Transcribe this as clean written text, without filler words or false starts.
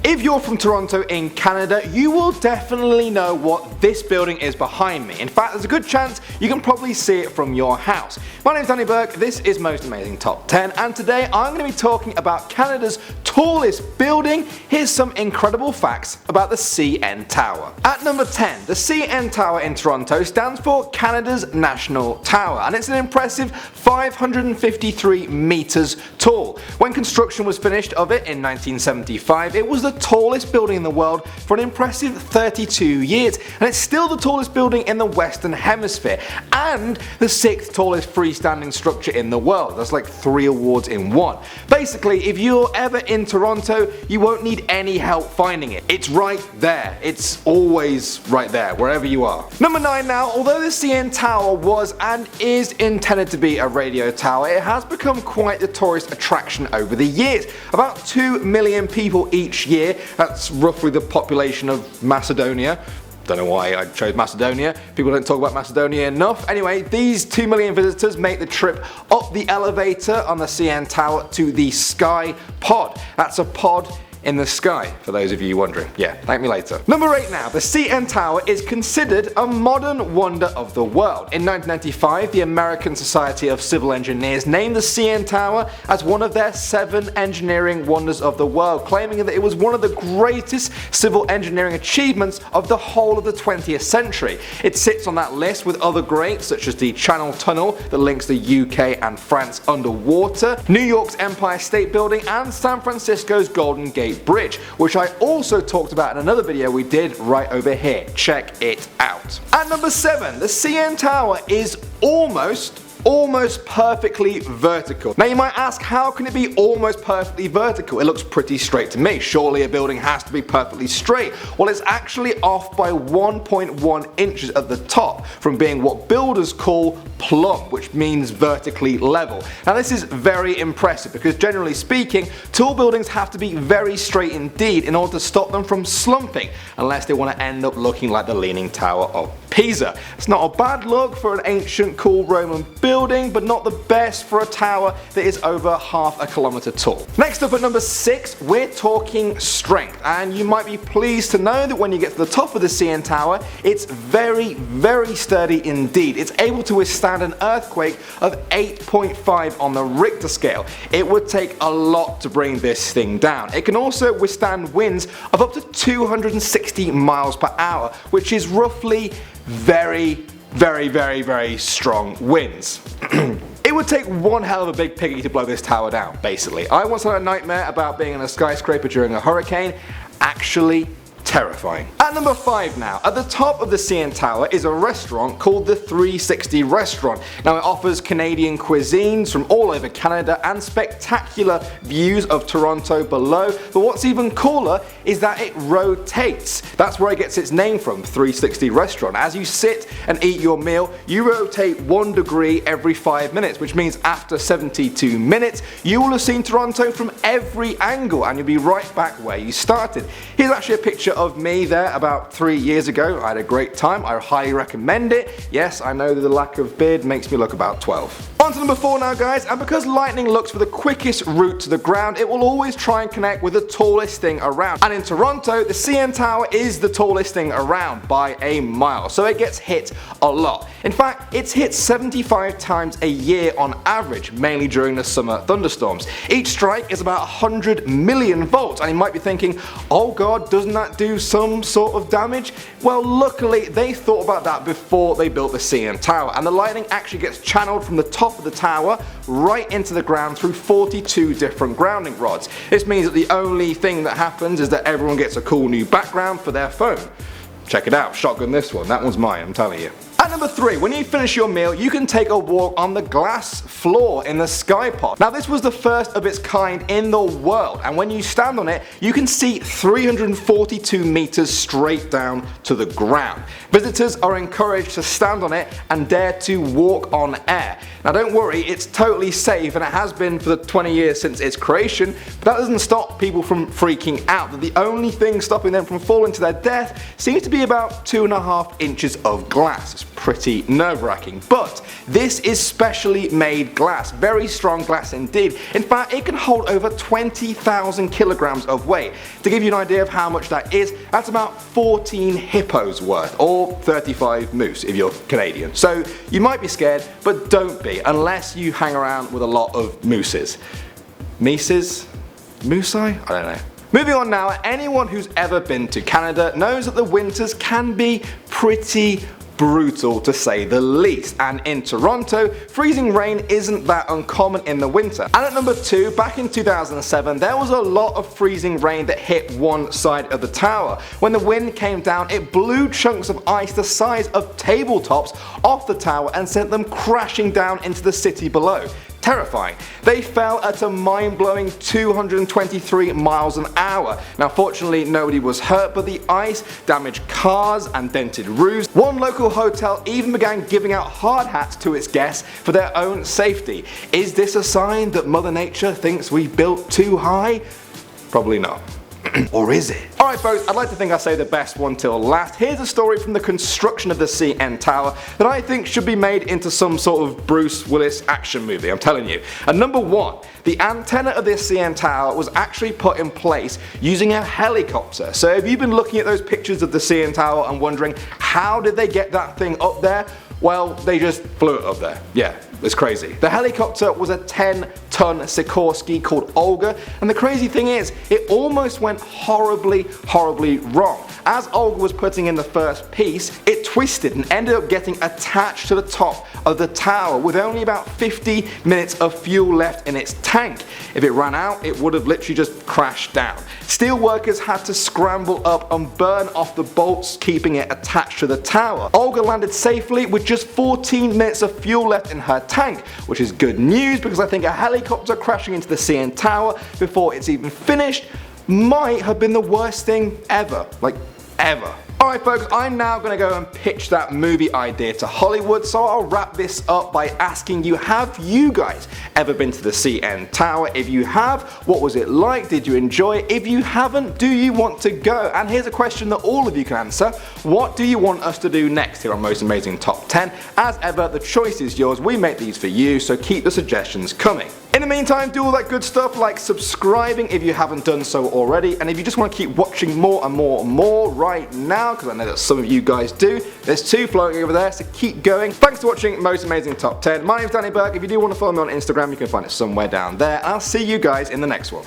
If you're from Toronto in Canada, you will definitely know what this building is behind me. In fact, there's a good chance you can probably see it from your house. My name's Danny Burke, this is Most Amazing Top 10, and today I'm going to be talking about Canada's tallest building. Here's some incredible facts about the CN Tower. At number 10, the CN Tower in Toronto stands for Canada's National Tower, and it's an impressive 553 meters tall. When construction was finished of it in 1975, it was the tallest building in the world for an impressive 32 years, and it's still the tallest building in the Western Hemisphere, and the 6th tallest freestanding structure in the world. That's like 3 awards in one. Basically, if you're ever in Toronto, you won't need any help finding it. It's right there. It's always right there, wherever you are. Number 9 now, although the CN Tower was and is intended to be a radio tower, it has become quite the tourist attraction over the years. About 2 million people each year. That's roughly the population of Macedonia. Don't know why I chose Macedonia. People don't talk about Macedonia enough. Anyway, these 2 million visitors make the trip up the elevator on the CN Tower to the Sky Pod. That's a pod in the sky, for those of you wondering. Yeah, thank me later. Number 8 now, the CN Tower is considered a modern wonder of the world. In 1995, the American Society of Civil Engineers named the CN Tower as one of their 7 engineering wonders of the world, claiming that it was one of the greatest civil engineering achievements of the whole of the 20th century. It sits on that list with other greats such as the Channel Tunnel that links the UK and France underwater, New York's Empire State Building, and San Francisco's Golden Gate Bridge, which I also talked about in another video we did right over here. Check it out. At number 7, the CN Tower is almost perfectly vertical. Now you might ask, how can it be almost perfectly vertical? It looks pretty straight to me. Surely a building has to be perfectly straight. Well, it's actually off by 1.1 inches at the top from being what builders call plumb, which means vertically level. Now this is very impressive because generally speaking, tall buildings have to be very straight indeed in order to stop them from slumping, unless they want to end up looking like the Leaning Tower of Pisa. It's not a bad look for an ancient cool Roman building, but not the best for a tower that is over half a kilometer tall. Next up at number 6, we're talking strength, and you might be pleased to know that when you get to the top of the CN Tower, it's very sturdy indeed. It's able to withstand an earthquake of 8.5 on the Richter scale. It would take a lot to bring this thing down. It can also withstand winds of up to 260 miles per hour, which is roughly very strong winds. It would take one hell of a big piggy to blow this tower down, basically. I once had a nightmare about being in a skyscraper during a hurricane. Actually terrifying. At number 5 now, at the top of the CN Tower is a restaurant called the 360 Restaurant. Now it offers Canadian cuisines from all over Canada and spectacular views of Toronto below, but what's even cooler is that it rotates. That's where it gets its name from, 360 Restaurant. As you sit and eat your meal, you rotate 1 degree every 5 minutes, which means after 72 minutes, you will have seen Toronto from every angle and you'll be right back where you started. Here's actually a picture of me there about 3 years ago. I had a great time. I highly recommend it. Yes, I know that the lack of beard makes me look about 12. On to number 4 now guys, and because lightning looks for the quickest route to the ground, it will always try and connect with the tallest thing around. And in Toronto, the CN Tower is the tallest thing around by a mile, so it gets hit a lot. In fact, it's hit 75 times a year on average, mainly during the summer thunderstorms. Each strike is about 100 million volts, and you might be thinking, oh god, doesn't that do some sort of damage? Well, luckily they thought about that before they built the CN Tower, and the lightning actually gets channeled from the top of the tower right into the ground through 42 different grounding rods. This means that the only thing that happens is that everyone gets a cool new background for their phone. Check it out, shotgun this one, that one's mine, I'm telling you. At number 3, when you finish your meal, you can take a walk on the glass floor in the Sky Pod. Now this was the first of its kind in the world, and when you stand on it, you can see 342 meters straight down to the ground. Visitors are encouraged to stand on it and dare to walk on air. Now don't worry, it's totally safe and it has been for the 20 years since its creation, but that doesn't stop people from freaking out. That the only thing stopping them from falling to their death seems to be about 2.5 inches of glass. It's pretty nerve-wracking. But this is specially made glass, very strong glass indeed. In fact, it can hold over 20,000 kilograms of weight. To give you an idea of how much that is, that's about 14 hippos worth, or 35 moose if you're Canadian. So you might be scared, but don't be, unless you hang around with a lot of mooses. Mises? Moosei? I don't know. Moving on now, anyone who's ever been to Canada knows that the winters can be pretty brutal to say the least, and in Toronto, freezing rain isn't that uncommon in the winter. And at number 2, back in 2007, there was a lot of freezing rain that hit one side of the tower. When the wind came down, it blew chunks of ice the size of tabletops off the tower and sent them crashing down into the city below. Terrifying. They fell at a mind-blowing 223 miles an hour. Now fortunately nobody was hurt, but the ice damaged cars and dented roofs. One local hotel even began giving out hard hats to its guests for their own safety. Is this a sign that Mother Nature thinks we built too high? Probably not. Or is it? Alright folks, I'd like to think I say the best one till last. Here's a story from the construction of the CN Tower that I think should be made into some sort of Bruce Willis action movie, I'm telling you. And number 1, the antenna of this CN Tower was actually put in place using a helicopter. So if you've been looking at those pictures of the CN Tower and wondering how did they get that thing up there, well, they just flew it up there. Yeah, it's crazy. The helicopter was a 10-ton Sikorsky called Olga, and the crazy thing is, it almost went horribly wrong. As Olga was putting in the first piece, it twisted and ended up getting attached to the top of the tower with only about 50 minutes of fuel left in its tank. If it ran out, it would have literally just crashed down. Steel workers had to scramble up and burn off the bolts keeping it attached to the tower. Olga landed safely with just 14 minutes of fuel left in her tank, which is good news because I think a helicopter crashing into the CN Tower before it's even finished might have been the worst thing ever. Like, ever. Alright folks, I'm now going to go and pitch that movie idea to Hollywood, so I'll wrap this up by asking you, have you guys ever been to the CN Tower? If you have, what was it like? Did you enjoy it? If you haven't, do you want to go? And here's a question that all of you can answer. What do you want us to do next here on Most Amazing Top 10? As ever, the choice is yours. We make these for you, so keep the suggestions coming. In the meantime, do all that good stuff like subscribing if you haven't done so already, and if you just want to keep watching more and more right now, because I know that some of you guys do, there's 2 floating over there, so keep going. Thanks for watching Most Amazing Top 10. My name's Danny Burke. If you do want to follow me on Instagram, you can find it somewhere down there. I'll see you guys in the next one.